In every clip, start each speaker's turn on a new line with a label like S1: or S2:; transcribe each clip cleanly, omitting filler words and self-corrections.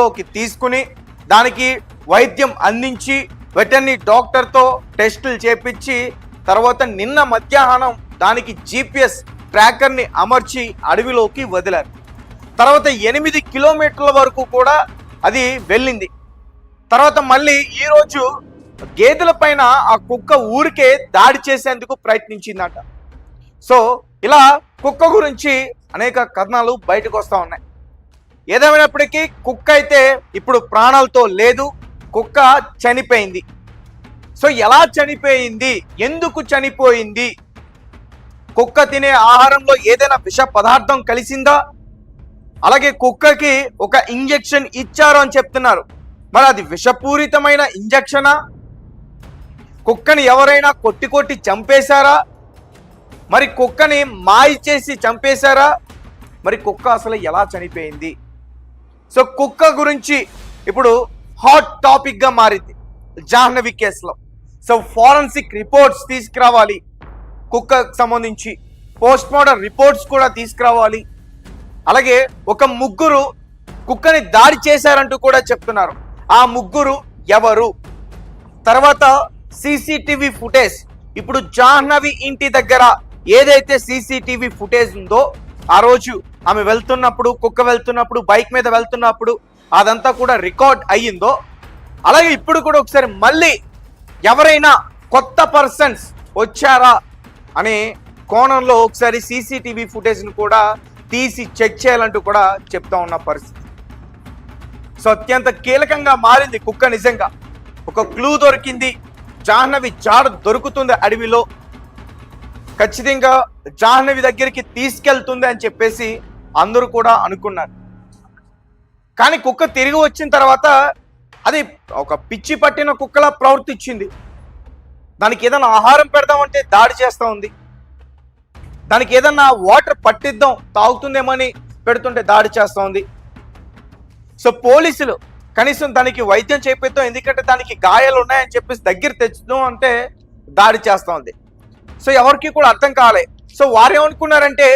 S1: అదుపులోకి తీసుకుని దానికి వైద్యం అందించి వెటర్నరీ డాక్టర్తో టెస్టులు చేపించి తర్వాత నిన్న మధ్యాహ్నం దానికి GPS ట్రాకర్ని అమర్చి అడవిలోకి వదిలారు. తర్వాత 8 కిలోమీటర్ల వరకు కూడా అది వెళ్ళింది. తర్వాత మళ్ళీ ఈరోజు గేదెల పైన ఆ కుక్క ఊరికే దాడి చేసేందుకు ప్రయత్నించిందట. సో ఇలా కుక్క గురించి అనేక కథనాలు బయటకు వస్తూ ఉన్నాయి. ఏదేమైనప్పటికీ కుక్క అయితే ఇప్పుడు ప్రాణాలతో లేదు, కుక్క చనిపోయింది. సో ఎలా చనిపోయింది, ఎందుకు చనిపోయింది, కుక్క తినే ఆహారంలో ఏదైనా విష పదార్థం కలిసిందా, అలాగే కుక్కకి ఒక ఇంజెక్షన్ ఇచ్చారు అని చెప్తున్నారు. మరి అది విషపూరితమైన ఇంజెక్షనా, కుక్కని ఎవరైనా కొట్టి చంపేశారా, మరి కుక్కని మాయ చేసి చంపేశారా, మరి కుక్క అసలు ఎలా చనిపోయింది? సో కుక్క గురించి ఇప్పుడు హాట్ టాపిక్గా మారింది జాహ్నవి కేసులో. సో ఫారెన్సిక్ రిపోర్ట్స్ తీసుకురావాలి, కుక్కకు సంబంధించి పోస్ట్ మార్టం రిపోర్ట్స్ కూడా తీసుకురావాలి. అలాగే ఒక ముగ్గురు కుక్కని దాడి చేశారంటూ కూడా చెప్తున్నారు. ఆ ముగ్గురు ఎవరు? తర్వాత CCTV ఫుటేజ్, ఇప్పుడు జాహ్నవి ఇంటి దగ్గర ఏదైతే CCTV ఫుటేజ్ ఉందో ఆ రోజు ఆమె వెళ్తున్నప్పుడు, కుక్క వెళ్తున్నప్పుడు, బైక్ మీద వెళ్తున్నప్పుడు అదంతా కూడా రికార్డ్ అయ్యిందో, అలాగే ఇప్పుడు కూడా ఒకసారి మళ్ళీ ఎవరైనా కొత్త పర్సన్స్ వచ్చారా అనే కోణంలో ఒకసారి CCTV ఫుటేజ్ను కూడా తీసి చెక్ చేయాలంటూ కూడా చెప్తా ఉన్న పరిస్థితి. సో అత్యంత కీలకంగా మారింది కుక్క. నిజంగా ఒక క్లూ దొరికింది, జాహ్నవి జాడ దొరుకుతుంది అడవిలో, ఖచ్చితంగా జాహ్నవి దగ్గరికి తీసుకెళ్తుంది అని చెప్పేసి అందరూ కూడా అనుకున్నారు. కానీ కుక్క తిరిగి వచ్చిన తర్వాత అది ఒక పిచ్చి పట్టిన కుక్కలా ప్రవర్తించింది. దానికి ఏదైనా ఆహారం పెడదామంటే దాడి చేస్తూ ఉంది, దానికి ఏదన్నా వాటర్ పట్టిద్దాం తాగుతుందేమని పెడుతుంటే దాడి చేస్తూ ఉంది. సో పోలీసులు కనీసం దానికి వైద్యం చేపిద్దాం, ఎందుకంటే దానికి గాయాలు ఉన్నాయని చెప్పేసి దగ్గర తెచ్చుదాం అంటే దాడి చేస్తూ ఉంది. సో ఎవరికి కూడా అర్థం కాలే. సో వారు ఏమనుకున్నారంటే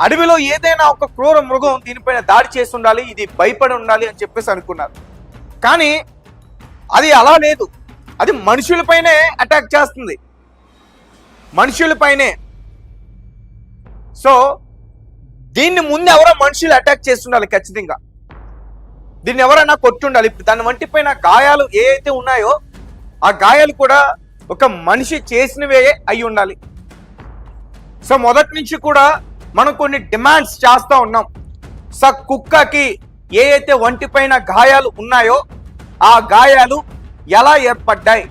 S1: అడవిలో ఏదైనా ఒక క్రూర మృగం దీనిపైన దాడి చేసి ఉండాలి, ఇది భయపడి ఉండాలి అని చెప్పేసి అనుకున్నారు. కానీ అది అలా లేదు, అది మనుషులపైనే అటాక్ చేస్తుంది, మనుషులపైనే. సో దీన్ని ముందు ఎవరో మనుషులు అటాక్ చేస్తుండాలి, ఖచ్చితంగా దీన్ని ఎవరైనా కొట్టుండాలి. ఇప్పుడు దాని వంటిపైన గాయాలు ఏ అయితే ఉన్నాయో ఆ గాయాలు కూడా ఒక మనిషి చేసినవే అయి ఉండాలి. సో మొదటి నుంచి కూడా మనం కొన్ని డిమాండ్స్ చేస్తూ ఉన్నాం. సో కుక్కకి ఏ అయితే వంటిపైన గాయాలు ఉన్నాయో ఆ గాయాలు ఎలా ఏర్పడ్డాయి,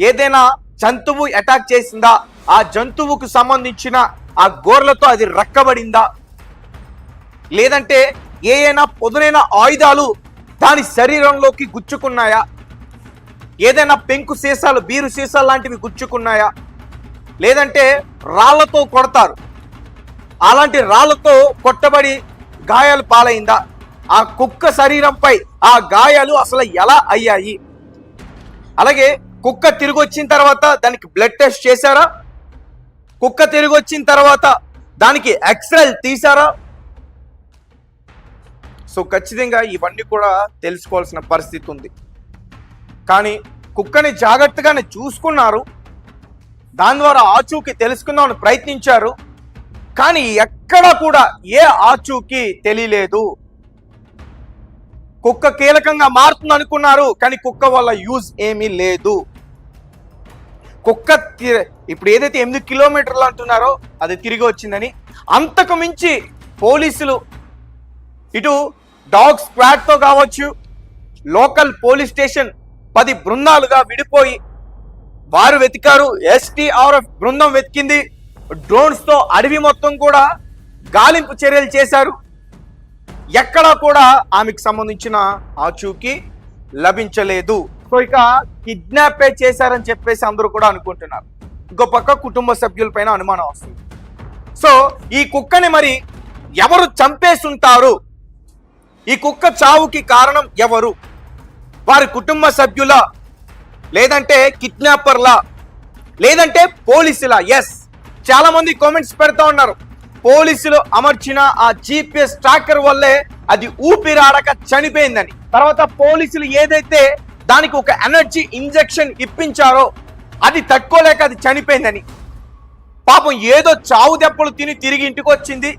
S1: ఏదైనా జంతువు అటాక్ చేసిందా, ఆ జంతువుకు సంబంధించిన ఆ గోర్లతో అది రక్కబడిందా, లేదంటే ఏదైనా పొదునైన ఆయుధాలు దాని శరీరంలోకి గుచ్చుకున్నాయా, ఏదైనా పెంకు సీసాలు, బీరు సీసాలు లాంటివి గుచ్చుకున్నాయా, లేదంటే రాళ్లతో కొడతారు, అలాంటి రాళ్లతో కొట్టబడి గాయాలు పాలైందా, ఆ కుక్క శరీరంపై ఆ గాయాలు అసలు ఎలా అయ్యాయి, అలాగే కుక్క తిరిగి వచ్చిన తర్వాత దానికి బ్లడ్ టెస్ట్ చేశారా, కుక్క తిరిగి వచ్చిన తర్వాత దానికి ఎక్స్రేలు తీశారా? సో ఖచ్చితంగా ఇవన్నీ కూడా తెలుసుకోవాల్సిన పరిస్థితి ఉంది. కానీ కుక్కని జాగ్రత్తగానే చూసుకున్నారు, దాని ద్వారా ఆచూకీ తెలుసుకుందామని ప్రయత్నించారు, కానీ ఎక్కడా కూడా ఏ ఆచూకీ తెలియలేదు. కుక్క కీలకంగా మారుతుంది అనుకున్నారు, కానీ కుక్క వల్ల యూజ్ ఏమీ లేదు. కుక్క ఇప్పుడు ఏదైతే 8 కిలోమీటర్లు అంటున్నారో అది తిరిగి వచ్చిందని, అంతకు మించి పోలీసులు ఇటు డాగ్ స్క్వాడ్తో కావచ్చు, లోకల్ పోలీస్ స్టేషన్ 10 బృందాలుగా విడిపోయి వారు వెతికారు, STRF బృందం వెతికింది, డ్రోన్స్తో అడవి మొత్తం కూడా గాలింపు చర్యలు చేశారు. ఎక్కడా కూడా ఆమెకు సంబంధించిన ఆచూకీ లభించలేదు. సో ఇక కిడ్నాప్ చేశారని చెప్పేసి అందరూ కూడా అనుకుంటున్నారు. ఇంకో పక్క కుటుంబ సభ్యులపైన అనుమానం వస్తుంది. సో ఈ కుక్కని మరి ఎవరు చంపేస్తుంటారు, ఈ కుక్క చావుకి కారణం ఎవరు? వారి కుటుంబ సభ్యులా, లేదంటే కిడ్నాపర్లా, లేదంటే పోలీసులా? ఎస్, చాలా మంది కామెంట్స్ పెడతా ఉన్నారు, పోలీసులు అమర్చిన ఆ GPS ట్రాకర్ వల్లే అది ఊపిరాడక చనిపోయిందని, తర్వాత పోలీసులు ఏదైతే దానికి ఒక ఎనర్జీ ఇంజెక్షన్ ఇప్పించారో అది తట్టుకోలేక అది చనిపోయిందని, పాపం ఏదో చావు దెబ్బలు తిని తిరిగి ఇంటికి వచ్చింది,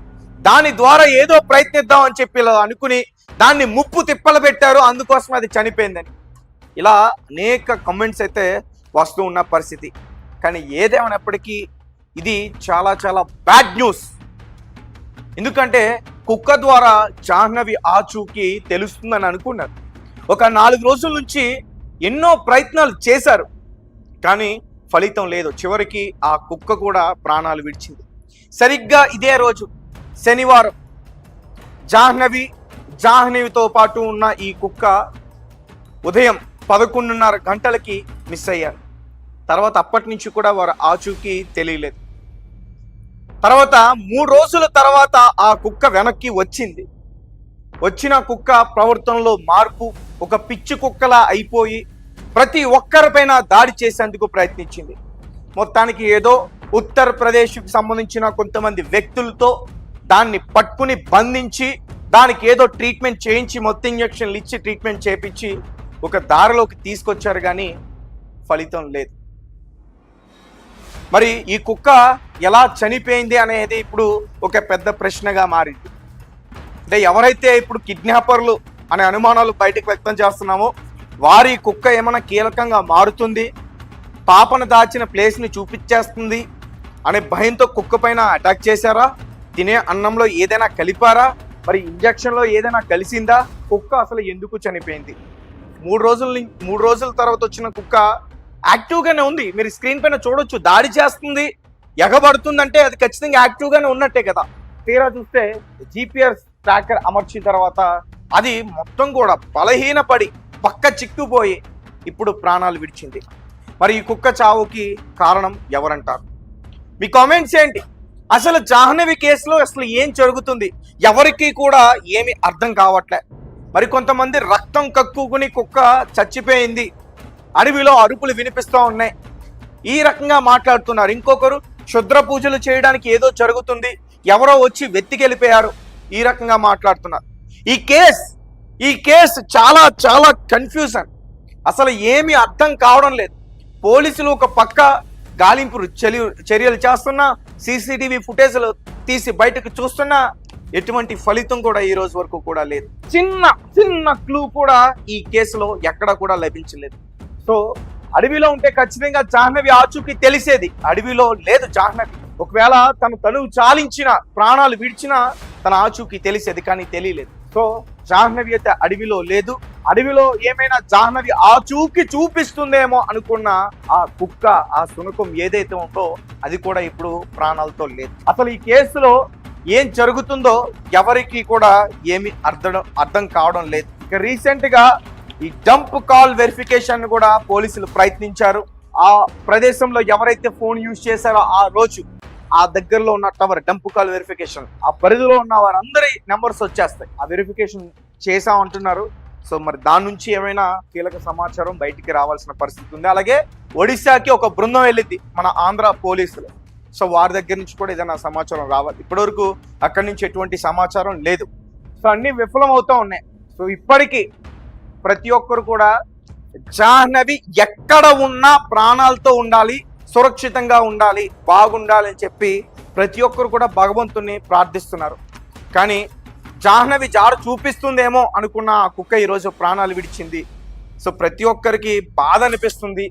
S1: దాని ద్వారా ఏదో ప్రయత్నిద్దాం అని చెప్పి అనుకుని దాన్ని ముప్పు తిప్పలు పెట్టారు, అందుకోసం అది చనిపోయిందని. ఇలా అనేక కమెంట్స్ అయితే వస్తూ ఉన్న పరిస్థితి. కానీ ఏదేమైనప్పటికీ ఇది చాలా చాలా బ్యాడ్ న్యూస్. ఎందుకంటే కుక్క ద్వారా జాహ్నవి ఆచూకీ తెలుస్తుందని అనుకున్నారు. ఒక 4 రోజుల నుంచి ఎన్నో ప్రయత్నాలు చేశారు, కానీ ఫలితం లేదు. చివరికి ఆ కుక్క కూడా ప్రాణాలు విడిచింది. సరిగ్గా ఇదే రోజు శనివారం జాహ్నవితో పాటు ఉన్న ఈ కుక్క ఉదయం 11:30 గంటలకి మిస్ అయ్యారు. తర్వాత అప్పటి నుంచి కూడా వారు ఆచూకీ తెలియలేదు. తర్వాత 3 రోజుల తర్వాత ఆ కుక్క వెనక్కి వచ్చింది. వచ్చిన కుక్క ప్రవర్తనలో మార్పు, ఒక పిచ్చి కుక్కలా అయిపోయి ప్రతి ఒక్కరిపైన దాడి చేసేందుకు ప్రయత్నించింది. మొత్తానికి ఏదో ఉత్తరప్రదేశ్కి సంబంధించిన కొంతమంది వ్యక్తులతో దాన్ని పట్టుకుని బంధించి దానికి ఏదో ట్రీట్మెంట్ చేయించి మొత్తం ఇంజక్షన్లు ఇచ్చి ట్రీట్మెంట్ చేయించి ఒక దారిలోకి తీసుకొచ్చారు, కానీ ఫలితం లేదు. మరి ఈ కుక్క ఎలా చనిపోయింది అనేది ఇప్పుడు ఒక పెద్ద ప్రశ్నగా మారింది. అంటే ఎవరైతే ఇప్పుడు కిడ్నాపర్లు అనే అనుమానాలు బయటకు వ్యక్తం చేస్తున్నామో వారి కుక్క ఏమైనా కీలకంగా మారుతుంది, పాపను దాచిన ప్లేస్ని చూపించేస్తుంది అనే భయంతో కుక్క పైన అటాక్ చేశారా, తినే అన్నంలో ఏదైనా కలిపారా, మరి ఇంజక్షన్లో ఏదైనా కలిసిందా, కుక్క అసలు ఎందుకు చనిపోయింది? 3 రోజుల తర్వాత వచ్చిన కుక్క యాక్టివ్గానే ఉంది. మీరు స్క్రీన్ పైన చూడొచ్చు, దాడి చేస్తుంది, ఎగబడుతుందంటే అది ఖచ్చితంగా యాక్టివ్గానే ఉన్నట్టే కదా. తీరా చూస్తే GPS ట్రాకర్ అమర్చిన తర్వాత అది మొత్తం కూడా బలహీనపడి పక్క చిక్కుపోయి ఇప్పుడు ప్రాణాలు విడిచింది. మరి ఈ కుక్క చావుకి కారణం ఎవరంటారు? మీ కామెంట్స్ ఏంటి? అసలు జాహ్నవి కేసులో అసలు ఏం జరుగుతుంది? ఎవరికి కూడా ఏమి అర్థం కావట్లే. మరి కొంతమంది రక్తం కక్కుకుని కుక్క చచ్చిపోయింది, అడవిలో అరుపులు వినిపిస్తూ ఉన్నాయి, ఈ రకంగా మాట్లాడుతున్నారు. ఇంకొకరు క్షుద్ర పూజలు చేయడానికి ఏదో జరుగుతుంది, ఎవరో వచ్చి వెతికెళ్ళిపోయారు, ఈ రకంగా మాట్లాడుతున్నారు. ఈ కేసు చాలా చాలా కన్ఫ్యూజన్, అసలు ఏమీ అర్థం కావడం లేదు. పోలీసులు ఒక పక్క గాలింపు చర్యలు చేస్తున్నా, CCTV ఫుటేజ్లు తీసి బయటకు చూస్తున్నా ఎటువంటి ఫలితం కూడా ఈ రోజు వరకు కూడా లేదు. చిన్న క్లూ కూడా ఈ కేసులో ఎక్కడ కూడా లభించలేదు. సో అడవిలో ఉంటే ఖచ్చితంగా జాహ్నవి ఆచూకీ తెలిసేది, అడవిలో లేదు జాహ్నవి. ఒకవేళ తను చాలించిన ప్రాణాలు విడిచిన తన ఆచూకీ తెలిసేది, కానీ తెలియలేదు. సో జాహ్నవి అయితే అడవిలో లేదు. అడవిలో ఏమైనా జాహ్నవి ఆచూకీ చూపిస్తుందేమో అనుకున్న ఆ కుక్క, ఆ శునకం ఏదైతే ఉందో అది కూడా ఇప్పుడు ప్రాణాలతో లేదు. అసలు ఈ కేసులో ఏం జరుగుతుందో ఎవరికి కూడా ఏమి అర్థం కావడం లేదు. ఇక రీసెంట్ గా ఈ డంప్ కాల్ వెరిఫికేషన్ కూడా పోలీసులు ప్రయత్నించారు. ఆ ప్రదేశంలో ఎవరైతే ఫోన్ యూజ్ చేశారో ఆ రోజు ఆ దగ్గరలో ఉన్న టవర్ డంప్ కాల్ వెరిఫికేషన్, ఆ పరిధిలో ఉన్న వారందరి నెంబర్స్ వచ్చేస్తాయి. ఆ వెరిఫికేషన్ చేసామంటున్నారు. సో మరి దాని నుంచి ఏమైనా కీలక సమాచారం బయటికి రావాల్సిన పరిస్థితి ఉంది. అలాగే ఒడిశాకి ఒక బృందం వెళ్ళింది మన ఆంధ్ర పోలీసులు. సో వారి దగ్గర నుంచి కూడా ఏదైనా సమాచారం రావాలి. ఇప్పటివరకు అక్కడి నుంచి ఎటువంటి సమాచారం లేదు. సో అన్ని విఫలం అవుతూ ఉన్నాయి. సో ఇప్పటికీ ప్రతి ఒక్కరు కూడా జాహ్నవి ఎక్కడ ఉన్నా ప్రాణాలతో ఉండాలి, సురక్షితంగా ఉండాలి, బాగుండాలి అని చెప్పి ప్రతి ఒక్కరు కూడా భగవంతుని ప్రార్థిస్తున్నారు. కానీ జాహ్నవి జారు చూపిస్తుందేమో అనుకున్న ఆ కుక్క ఈరోజు ప్రాణాలు విడిచింది. సో ప్రతి ఒక్కరికి బాధ అనిపిస్తుంది.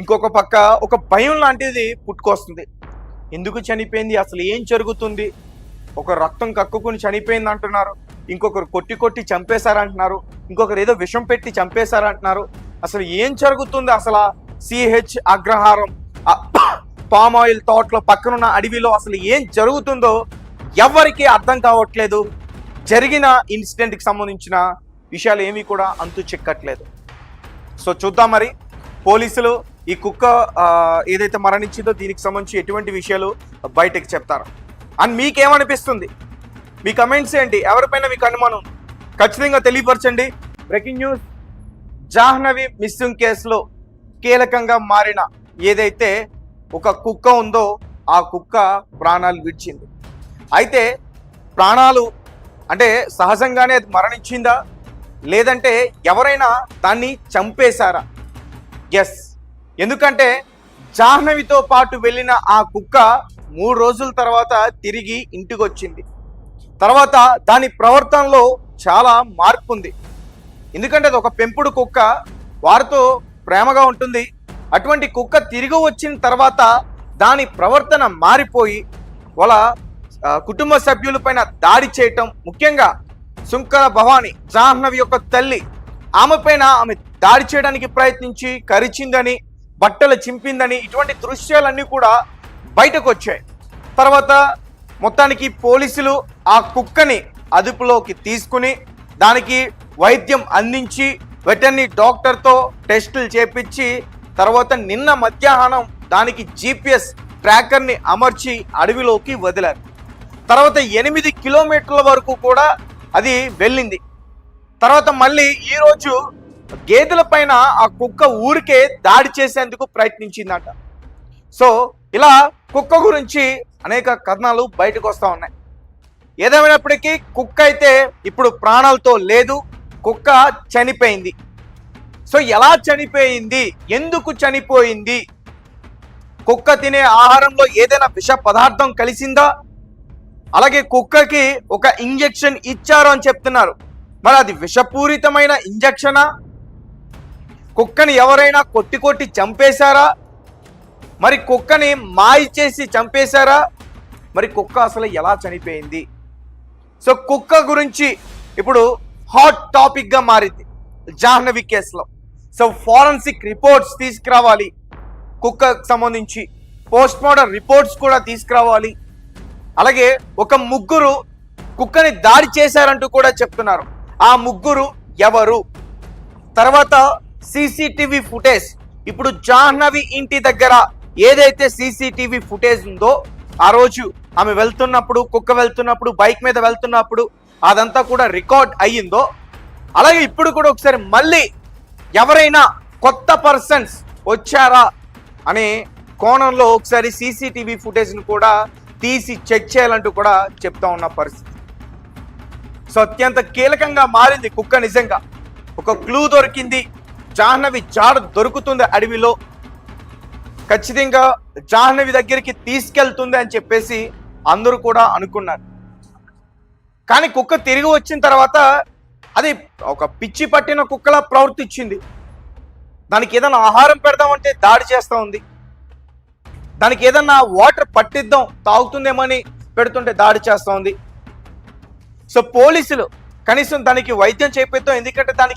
S1: ఇంకొక పక్క ఒక భయం లాంటిది పుట్టుకొస్తుంది. ఎందుకు చనిపోయింది, అసలు ఏం జరుగుతుంది? ఒక రక్తం కక్కుకుని చనిపోయింది అంటున్నారు, ఇంకొకరు కొట్టి చంపేశారంటున్నారు, ఇంకొకరు ఏదో విషం పెట్టి చంపేశారంటున్నారు. అసలు ఏం జరుగుతుంది? అసలు CH అగ్రహారం పామ్ ఆయిల్ తోటలో పక్కనున్న అడవిలో అసలు ఏం జరుగుతుందో ఎవరికి అర్థం కావట్లేదు. జరిగిన ఇన్సిడెంట్కి సంబంధించిన విషయాలు ఏమీ కూడా అంతు చిక్కట్లేదు. సో చూద్దాం మరి పోలీసులు ఈ కుక్క ఏదైతే మరణించిందో దీనికి సంబంధించి ఎటువంటి విషయాలు బయటకు చెప్తారు అని మీకేమనిపిస్తుంది? మీ కమెంట్స్ ఏంటి? ఎవరిపైన మీకు అనుమానం ఖచ్చితంగా తెలియపరచండి. బ్రేకింగ్ న్యూస్, జాహ్నవి మిస్సింగ్ కేసులో కీలకంగా మారిన ఏదైతే ఒక కుక్క ఉందో ఆ కుక్క ప్రాణాలు విడిచింది. అయితే ప్రాణాలు అంటే సహజంగానే అది మరణించిందా, లేదంటే ఎవరైనా దాన్ని చంపేశారా? ఎస్, ఎందుకంటే జాహ్నవితో పాటు వెళ్ళిన ఆ కుక్క 3 రోజుల తర్వాత తిరిగి ఇంటికి వచ్చింది. తర్వాత దాని ప్రవర్తనలో చాలా మార్పు ఉంది. ఎందుకంటే అది ఒక పెంపుడు కుక్క, వారితో ప్రేమగా ఉంటుంది. అటువంటి కుక్క తిరిగి వచ్చిన తర్వాత దాని ప్రవర్తన మారిపోయి వాళ్ళ కుటుంబ సభ్యులపైన దాడి చేయటం, ముఖ్యంగా శుంకర భవాని జాహ్నవి యొక్క తల్లి, ఆమె పైన ఆమె దాడి చేయడానికి ప్రయత్నించి కరిచిందని, బట్టలు చింపిందని, ఇటువంటి దృశ్యాలన్నీ కూడా బయటకు వచ్చాయి. తర్వాత మొత్తానికి పోలీసులు ఆ కుక్కని అదుపులోకి తీసుకుని దానికి వైద్యం అందించి వెటర్నరీ డాక్టర్తో టెస్టులు చేపించి తర్వాత నిన్న మధ్యాహ్నం దానికి GPS ట్రాకర్ని అమర్చి అడవిలోకి వదిలారు. తర్వాత 8 కిలోమీటర్ల వరకు కూడా అది వెళ్ళింది. తర్వాత మళ్ళీ ఈరోజు గేదెల పైన ఆ కుక్క ఊరికే దాడి చేసేందుకు ప్రయత్నించిందట. సో ఇలా కుక్క గురించి అనేక కథనాలు బయటకు వస్తూ ఉన్నాయి. ఏదేమైనప్పటికీ కుక్క అయితే ఇప్పుడు ప్రాణాలతో లేదు, కుక్క చనిపోయింది. సో ఎలా చనిపోయింది, ఎందుకు చనిపోయింది? కుక్క తినే ఆహారంలో ఏదైనా విష పదార్థం కలిసిందా? అలాగే కుక్కకి ఒక ఇంజెక్షన్ ఇచ్చారు అని చెప్తున్నారు. మరి అది విషపూరితమైన ఇంజెక్షనా? కుక్కని ఎవరైనా కొట్టి చంపేశారా? మరి కుక్కని మాయ చేసి చంపేశారా? మరి కుక్క అసలు ఎలా చనిపోయింది? సో కుక్క గురించి ఇప్పుడు హాట్ టాపిక్గా మారింది జాహ్నవి కేసులో. సో ఫారెన్సిక్ రిపోర్ట్స్ తీసుకురావాలి, కుక్కకు సంబంధించి పోస్ట్ మార్టం రిపోర్ట్స్ కూడా తీసుకురావాలి. అలాగే ఒక ముగ్గురు కుక్కని దాడి చేశారంటూ కూడా చెప్తున్నారు. ఆ ముగ్గురు ఎవరు? తర్వాత సీసీటీవీ ఫుటేజ్, ఇప్పుడు జాహ్నవి ఇంటి దగ్గర ఏదైతే సీసీటీవీ ఫుటేజ్ ఉందో, ఆ రోజు ఆమె వెళ్తున్నప్పుడు, కుక్క వెళ్తున్నప్పుడు, బైక్ మీద వెళ్తున్నప్పుడు అదంతా కూడా రికార్డ్ అయ్యిందో, అలాగే ఇప్పుడు కూడా ఒకసారి మళ్ళీ ఎవరైనా కొత్త పర్సన్స్ వచ్చారా అనే కోణంలో ఒకసారి సీసీటీవీ ఫుటేజ్ను కూడా తీసి చెక్ చేయాలంటూ కూడా చెప్తా ఉన్న పరిస్థితి. సో అత్యంత కీలకంగా మారింది కుక్క. నిజంగా ఒక క్లూ దొరికింది, జాహ్నవి జాడ దొరుకుతుంది అడవిలో, ఖచ్చితంగా జాహ్నవి దగ్గరికి తీసుకెళ్తుంది అని చెప్పేసి అందరూ కూడా అనుకున్నారు. కానీ కుక్క తిరిగి వచ్చిన తర్వాత అది ఒక పిచ్చి పట్టిన కుక్కలా ప్రవర్తించింది. దానికి ఏదైనా ఆహారం పెడదామంటే దాడి చేస్తూ ఉంది. దానికి ఏదన్నా వాటర్ పట్టిద్దాం తాగుతుందేమని పెడుతుంటే దాడి చేస్తూ ఉంది. సో పోలీసులు కనీసం దానికి వైద్యం చేపిద్దాం, ఎందుకంటే దానికి